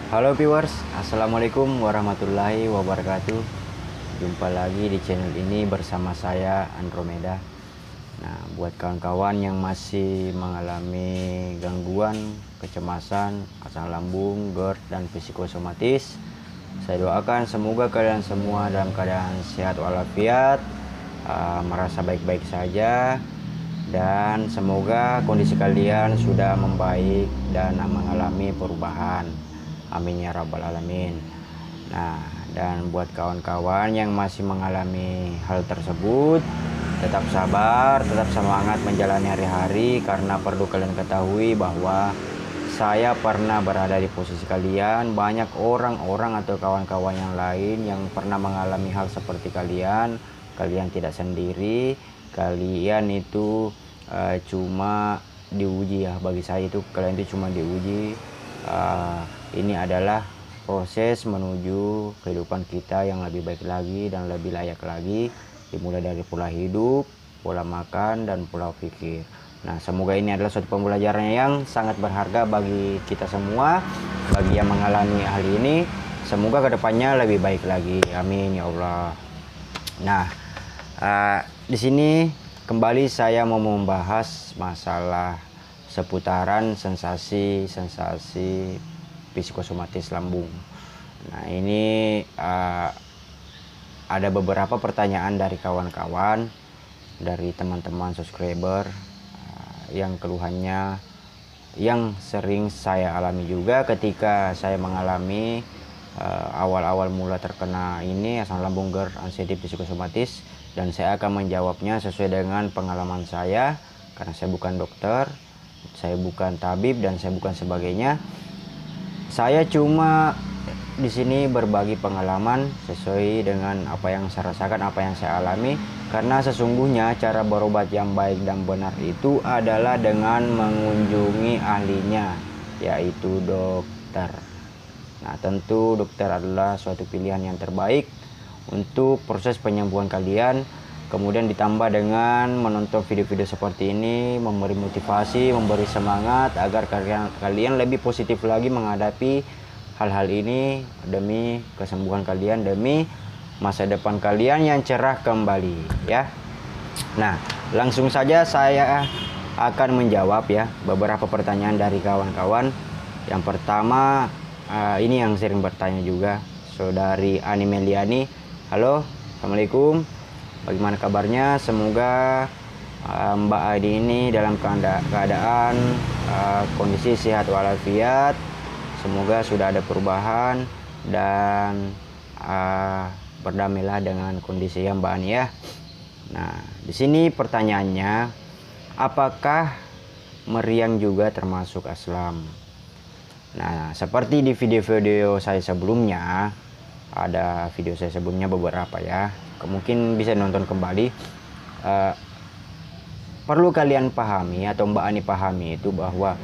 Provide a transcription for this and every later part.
Halo viewers, Assalamualaikum warahmatullahi wabarakatuh. Jumpa lagi di channel ini bersama saya Andromeda. Nah, buat kawan-kawan yang masih mengalami gangguan, kecemasan, asam lambung, GERD, dan psikosomatis, saya doakan semoga kalian semua dalam keadaan sehat walafiat, merasa baik-baik saja, dan semoga kondisi kalian sudah membaik dan mengalami perubahan. Amin ya rabbal alamin. Nah, dan buat kawan-kawan yang masih mengalami hal tersebut, tetap sabar, tetap semangat menjalani hari-hari, karena perlu kalian ketahui bahwa saya pernah berada di posisi kalian. Banyak orang-orang atau kawan-kawan yang lain yang pernah mengalami hal seperti kalian. Kalian tidak sendiri, kalian itu cuma diuji ya. Bagi saya itu kalian itu cuma diuji. Ini adalah proses menuju kehidupan kita yang lebih baik lagi dan lebih layak lagi, dimulai dari pola hidup, pola makan, dan pola pikir. Nah, semoga ini adalah suatu pembelajaran yang sangat berharga bagi kita semua, bagi yang mengalami hal ini. Semoga kedepannya lebih baik lagi, amin ya Allah. Nah, di sini kembali saya mau membahas masalah seputaran sensasi psikosomatis lambung. Nah, ini ada beberapa pertanyaan dari kawan-kawan, dari teman-teman subscriber, yang keluhannya yang sering saya alami juga ketika saya mengalami awal-awal mula terkena ini asam lambung, GERD, anxiety, psikosomatis. Dan saya akan menjawabnya sesuai dengan pengalaman saya, karena saya bukan dokter, saya bukan tabib, dan saya bukan sebagainya. Saya cuma di sini berbagi pengalaman sesuai dengan apa yang saya rasakan, apa yang saya alami. Karena sesungguhnya cara berobat yang baik dan benar itu adalah dengan mengunjungi ahlinya, yaitu dokter. Nah, tentu dokter adalah suatu pilihan yang terbaik untuk proses penyembuhan kalian. Kemudian ditambah dengan menonton video-video seperti ini, memberi motivasi, memberi semangat agar kalian lebih positif lagi menghadapi hal-hal ini, demi kesembuhan kalian, demi masa depan kalian yang cerah kembali ya. Nah, langsung saja saya akan menjawab ya beberapa pertanyaan dari kawan-kawan. Yang pertama, ini yang sering bertanya juga, saudari Ani Meliani. Halo, Assalamualaikum. Bagaimana kabarnya? Semoga Mbak Adi ini dalam keadaan kondisi sehat walafiat. Semoga sudah ada perubahan dan berdamailah dengan kondisi yang Mbak Ani ya. Nah, di sini pertanyaannya, apakah meriang juga termasuk aslam? Nah, seperti di video-video saya sebelumnya, ada video saya sebelumnya beberapa ya, mungkin bisa nonton kembali. Perlu kalian pahami atau Mbak Ani pahami itu bahwa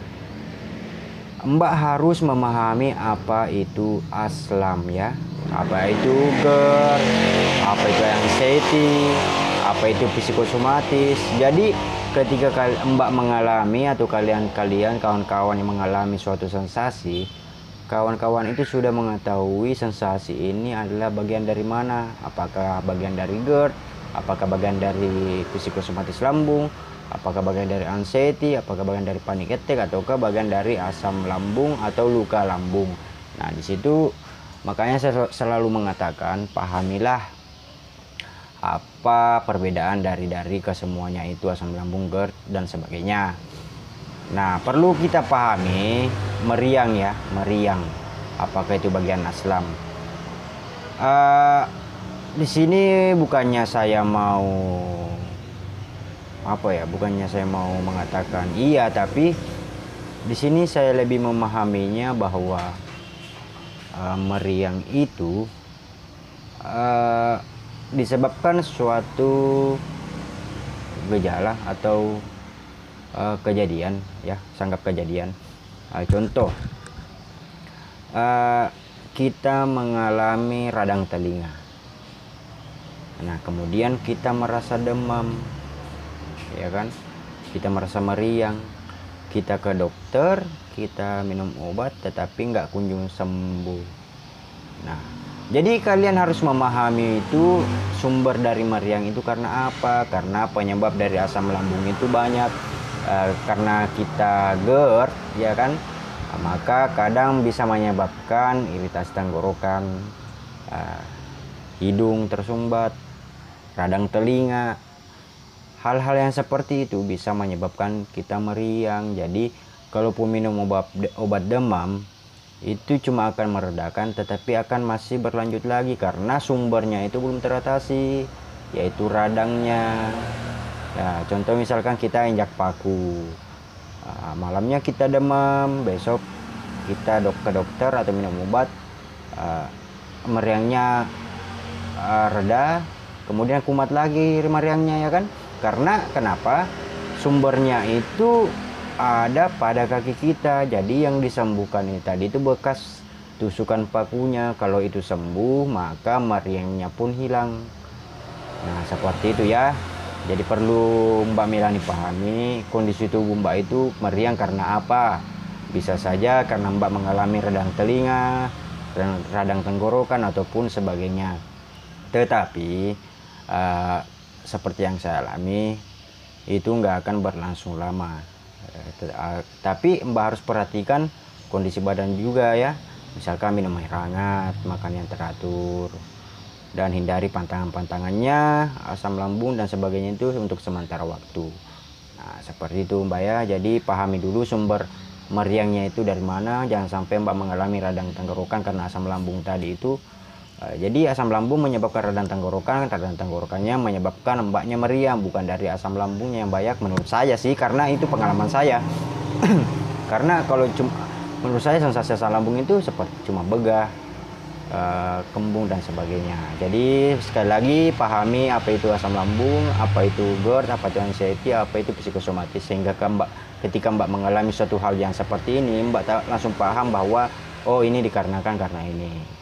Mbak harus memahami apa itu aslam ya, apa itu GERD, apa itu anxiety, apa itu psikosomatis. Jadi ketika Mbak mengalami atau kalian kawan-kawan yang mengalami suatu sensasi, kawan-kawan itu sudah mengetahui sensasi ini adalah bagian dari mana. Apakah bagian dari GERD, apakah bagian dari psikosomatis lambung, apakah bagian dari anxiety, apakah bagian dari panic attack, ataukah bagian dari asam lambung atau luka lambung. Nah, di situ makanya saya selalu mengatakan, pahamilah apa perbedaan dari kesemuanya itu, asam lambung, GERD, dan sebagainya. Nah, perlu kita pahami meriang ya, meriang. Apakah itu bagian aslam? Di sini bukannya saya mau bukannya saya mau mengatakan iya, tapi di sini saya lebih memahaminya bahwa meriang itu disebabkan suatu gejala atau kejadian ya, sanggap kejadian. Contoh, kita mengalami radang telinga. Nah, kemudian kita merasa demam, ya kan? Kita merasa meriang. kita ke dokter, kita minum obat tetapi nggak kunjung sembuh. Nah, jadi kalian harus memahami itu sumber dari meriang itu karena apa? Karena penyebab dari asam lambung itu banyak. Karena kita GERD, ya kan? Maka kadang bisa menyebabkan iritasi tenggorokan, hidung tersumbat, radang telinga. Hal-hal yang seperti itu bisa menyebabkan kita meriang. Jadi kalaupun minum obat demam itu cuma akan meredakan, tetapi akan masih berlanjut lagi karena sumbernya itu belum teratasi, yaitu radangnya. Ya, contoh misalkan kita injak paku, malamnya kita demam, besok kita ke dokter atau minum obat, meriangnya reda, kemudian kumat lagi meriangnya, ya kan? Karena kenapa? Sumbernya itu ada pada kaki kita. Jadi yang disembuhkan ini tadi itu bekas tusukan pakunya. Kalau itu sembuh, maka meriangnya pun hilang. Nah, seperti itu ya. Jadi perlu Mbak Melani pahami kondisi tubuh Mbak itu meriang karena apa. Bisa saja karena Mbak mengalami radang telinga, radang tenggorokan ataupun sebagainya. Tetapi seperti yang saya alami itu nggak akan berlangsung lama. Tapi Mbak harus perhatikan kondisi badan juga ya. Misalkan minum air hangat, makan yang teratur, dan hindari pantangan-pantangannya, asam lambung dan sebagainya itu untuk sementara waktu. Nah, seperti itu Mbak ya. Jadi pahami dulu sumber meriangnya itu dari mana. Jangan sampai Mbak mengalami radang tenggorokan karena asam lambung tadi itu. Jadi asam lambung menyebabkan radang tenggorokannya menyebabkan Mbaknya meriang, bukan dari asam lambungnya yang banyak menurut saya sih, karena itu pengalaman saya. Karena kalau menurut saya sensasi asam lambung itu seperti cuma begah, kembung dan sebagainya. Jadi sekali lagi pahami apa itu asam lambung, apa itu GERD, apa itu anxiety, apa itu psikosomatis, sehingga ketika Mbak mengalami suatu hal yang seperti ini, Mbak langsung paham bahwa oh ini dikarenakan karena ini,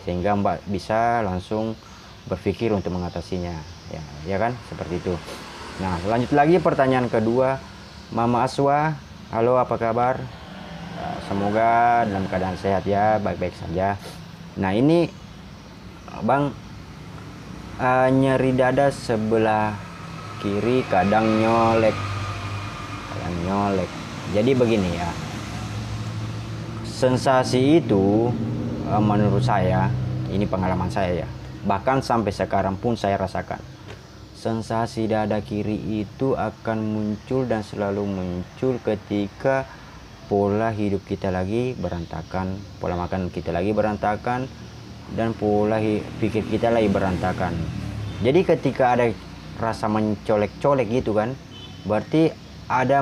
sehingga Mbak bisa langsung berpikir untuk mengatasinya, ya kan, seperti itu. Nah, lanjut lagi pertanyaan kedua, Mama Aswa, halo apa kabar? Semoga dalam keadaan sehat ya, baik-baik saja. Nah ini Bang, nyeri dada sebelah kiri kadang nyolek. Jadi begini ya, sensasi itu menurut saya, ini pengalaman saya ya, bahkan sampai sekarang pun saya rasakan, sensasi dada kiri itu akan muncul dan selalu muncul ketika pola hidup kita lagi berantakan, pola makan kita lagi berantakan, dan pola pikir kita lagi berantakan. Jadi ketika ada rasa mencolek-colek gitu kan, berarti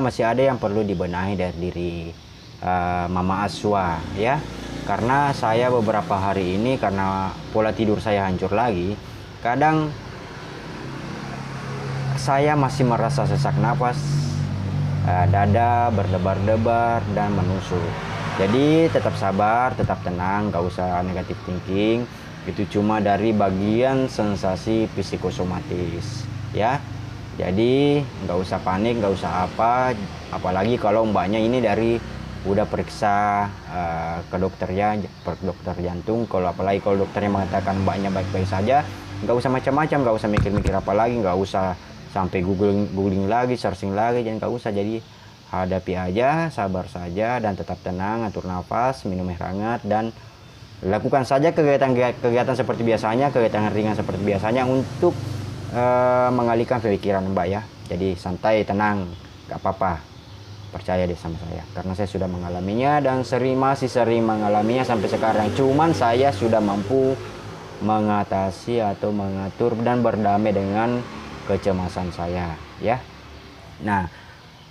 masih ada yang perlu dibenahi dari diri Mama Aswa ya. Karena saya beberapa hari ini, karena pola tidur saya hancur lagi, kadang saya masih merasa sesak napas, dada berdebar-debar dan menusuk. Jadi tetap sabar, tetap tenang, gak usah negatif thinking. Itu cuma dari bagian sensasi psikosomatis ya. Jadi gak usah panik, gak usah apa. Apalagi kalau Mbaknya ini udah periksa ke dokter jantung. Apalagi kalau dokternya mengatakan Mbaknya baik-baik saja, gak usah macam-macam, gak usah mikir-mikir apa lagi, gak usah sampai googling lagi, searching lagi, jangan, gak usah. Jadi hadapi aja, sabar saja, dan tetap tenang, atur nafas, minum air hangat, dan lakukan saja kegiatan seperti biasanya, kegiatan ringan seperti biasanya untuk mengalihkan pikiran Mbak ya. Jadi santai, tenang, gak apa-apa, percaya deh sama saya, karena saya sudah mengalaminya dan masih sering mengalaminya sampai sekarang. Cuman saya sudah mampu mengatasi atau mengatur dan berdamai dengan kecemasan saya ya. Nah,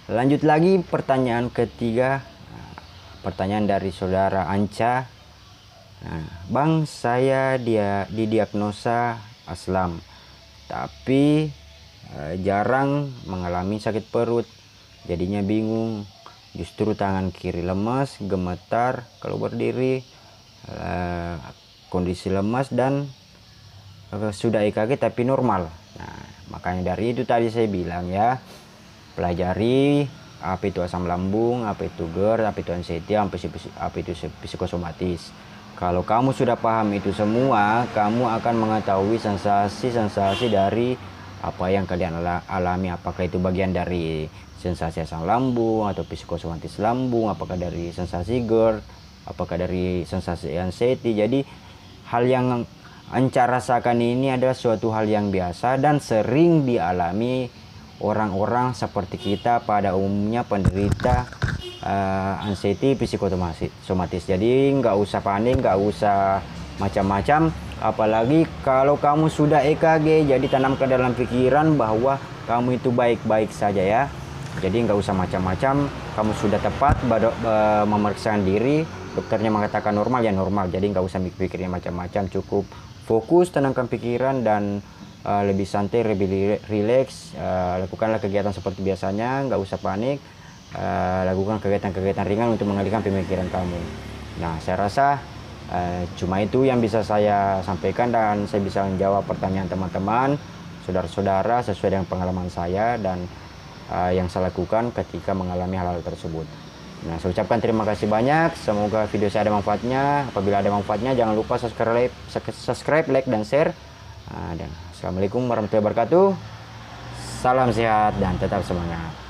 lanjut lagi pertanyaan ketiga, pertanyaan dari saudara Anca. Nah, Bang, saya didiagnosa aslam, tapi jarang mengalami sakit perut, jadinya bingung. Justru tangan kiri lemas, gemetar kalau berdiri, kondisi lemas, dan sudah EKG tapi normal. Nah, makanya dari itu tadi saya bilang ya, pelajari apa itu asam lambung, apa itu GERD, apa itu anxiety, apa itu psikosomatis. Kalau kamu sudah paham itu semua, kamu akan mengetahui sensasi-sensasi dari apa yang kalian alami. Apakah itu bagian dari sensasi asam lambung atau psikosomatis lambung, apakah dari sensasi GERD, apakah dari sensasi anxiety. Jadi hal yang Anca rasakan ini adalah suatu hal yang biasa dan sering dialami orang-orang seperti kita pada umumnya penderita anxiety psikosomatis. Jadi nggak usah panik, nggak usah macam-macam. Apalagi kalau kamu sudah EKG, jadi tanamkan dalam pikiran bahwa kamu itu baik-baik saja ya. Jadi nggak usah macam-macam. Kamu sudah tepat memeriksakan diri, dokternya mengatakan normal ya normal. Jadi nggak usah mikirnya macam-macam, cukup fokus, tenangkan pikiran dan lebih santai, lebih rileks. Lakukanlah kegiatan seperti biasanya, nggak usah panik. Lakukan kegiatan-kegiatan ringan untuk mengalihkan pemikiran kamu. Nah, saya rasa cuma itu yang bisa saya sampaikan dan saya bisa menjawab pertanyaan teman-teman, saudara-saudara sesuai dengan pengalaman saya dan yang saya lakukan ketika mengalami hal-hal tersebut. Nah, saya ucapkan terima kasih banyak. Semoga video saya ada manfaatnya. Apabila ada manfaatnya, jangan lupa subscribe, like, dan share. Dan assalamualaikum warahmatullahi wabarakatuh. Salam sehat dan tetap semangat.